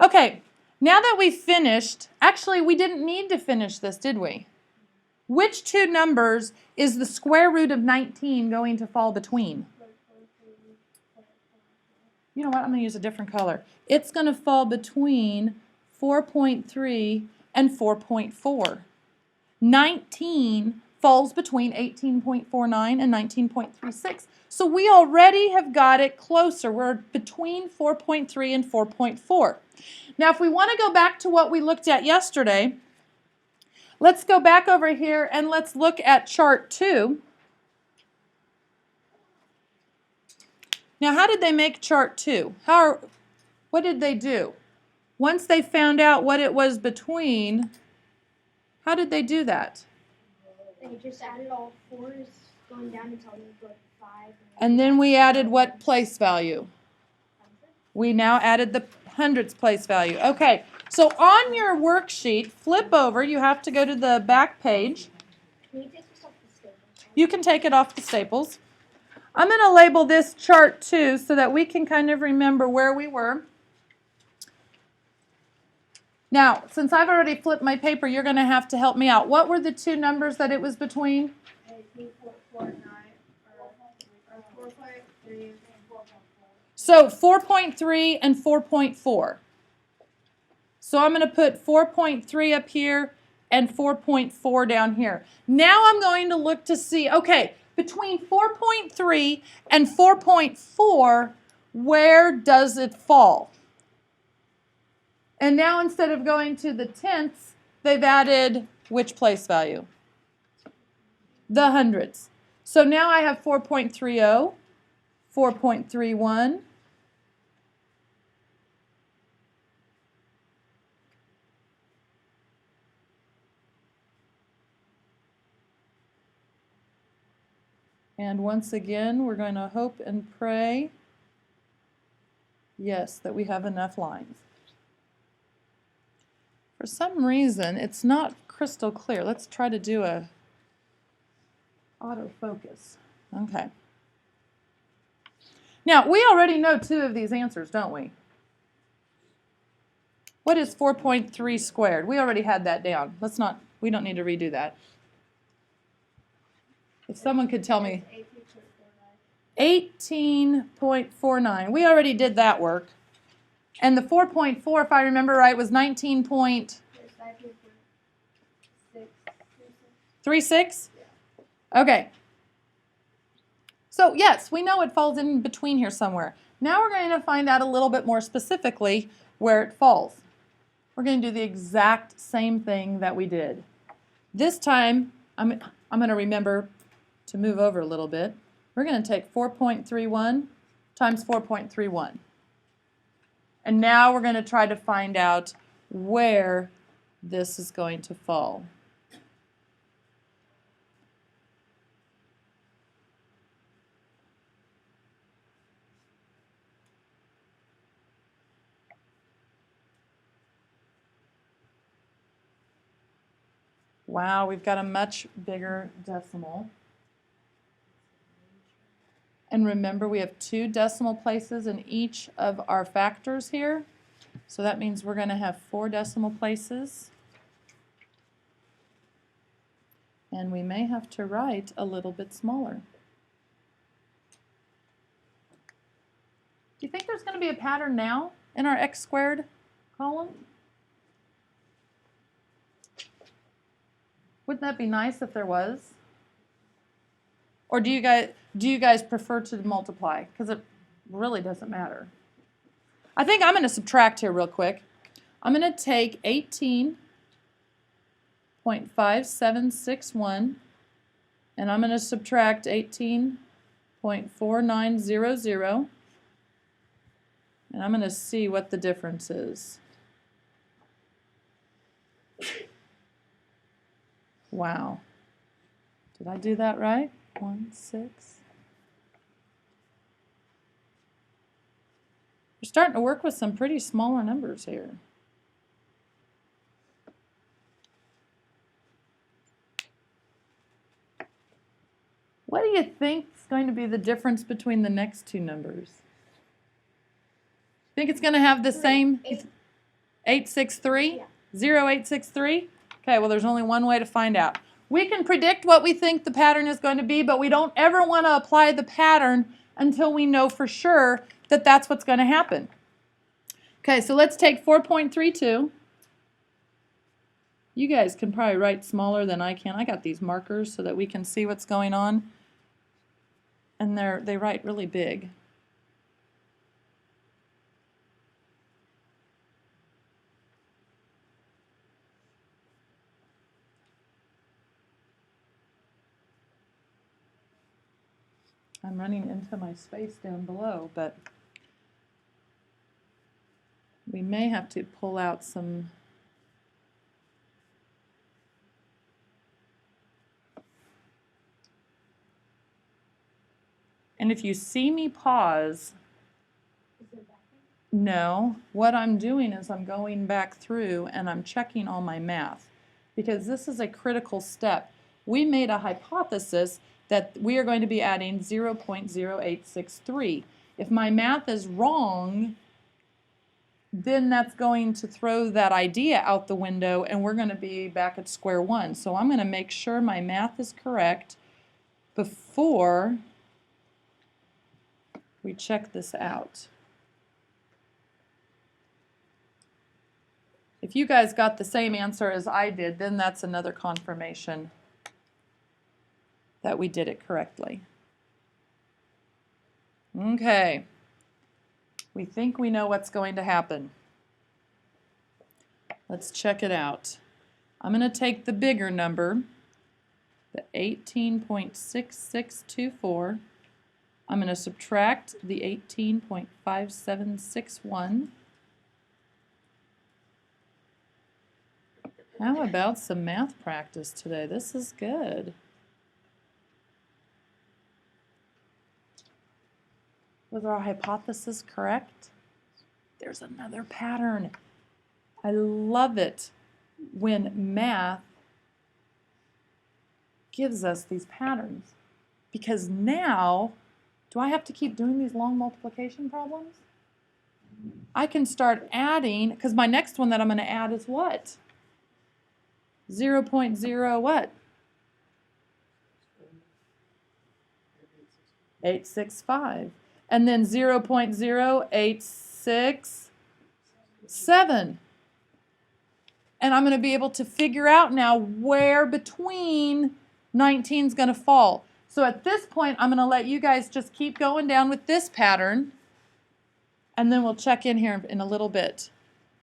Okay, now that we've finished, actually we didn't need to finish this, did we? Which two numbers is the square root of 19 going to fall between? You know what, I'm going to use a different color. It's going to fall between 4.3 and 4.4. 19 falls between 18.49 and 19.36. So we already have got it closer. We're between 4.3 and 4.4. Now if we want to go back to what we looked at yesterday, let's go back over here and let's look at chart 2. Now how did they make chart 2? What did they do? Once they found out what it was between, how did they do that? They just added all fours going down until you go to 5. And then we added what place value? We now added the hundredths place value. Okay, so on your worksheet, flip over. You have to go to the back page. Can you take this off the staples? You can take it off the staples. I'm going to label this chart 2 so that we can kind of remember where we were. Now, since I've already flipped my paper, you're going to have to help me out. What were the two numbers that it was between? 18.49 or 4.3 and 4.4. So 4.3 and 4.4. So I'm going to put 4.3 up here and 4.4 down here. Now I'm going to look to see, okay, between 4.3 and 4.4, where does it fall? And now instead of going to the tenths, they've added which place value? The hundredths. So now I have 4.30, 4.31, and once again, we're going to hope and pray, yes, that we have enough lines. For some reason, it's not crystal clear. Let's try to do a autofocus. Okay. Now, we already know two of these answers, don't we? What is 4.3 squared? We already had that down. We don't need to redo that. If someone could tell me. 18.49. We already did that work. And the 4.4, if I remember right, was 19.36? Okay. So yes, we know it falls in between here somewhere. Now we're going to find out a little bit more specifically where it falls. We're going to do the exact same thing that we did. This time, I'm going to remember to move over a little bit. We're going to take 4.31 times 4.31. And now we're going to try to find out where this is going to fall. Wow, we've got a much bigger decimal. And remember, we have 2 decimal places in each of our factors here. So that means we're going to have 4 decimal places. And we may have to write a little bit smaller. Do you think there's going to be a pattern now in our x squared column? Wouldn't that be nice if there was? Or do you guys prefer to multiply? Because it really doesn't matter. I think I'm going to subtract here real quick. I'm going to take 18.5761 and I'm going to subtract 18.4900 and I'm going to see what the difference is. Wow. Did I do that right? 1, 6. We're starting to work with some pretty smaller numbers here. What do you think is going to be the difference between the next two numbers? Think it's going to have the same? 863? Yeah. 0863? Okay, well, there's only one way to find out. We can predict what we think the pattern is going to be, but we don't ever want to apply the pattern until we know for sure that that's what's going to happen. Okay, so let's take 4.32. You guys can probably write smaller than I can. I got these markers so that we can see what's going on. And they write really big. I'm running into my space down below, but we may have to pull out some. And if you see me pause, Is it back no, what I'm doing is I'm going back through and I'm checking all my math, because this is a critical step. We made a hypothesis that we are going to be adding 0.0863. If my math is wrong, then that's going to throw that idea out the window and we're going to be back at square one. So I'm going to make sure my math is correct before we check this out. If you guys got the same answer as I did, then that's another confirmation that we did it correctly. Okay. We think we know what's going to happen. Let's check it out. I'm going to take the bigger number, the 18.6624. I'm going to subtract the 18.5761. How about some math practice today? This is good. Was our hypothesis correct? There's another pattern. I love it when math gives us these patterns, because now, do I have to keep doing these long multiplication problems? I can start adding, because my next one that I'm going to add is what? 0.0 what? 865. And then 0.0867. And I'm going to be able to figure out now where between 19 is going to fall. So at this point, I'm going to let you guys just keep going down with this pattern, and then we'll check in here in a little bit.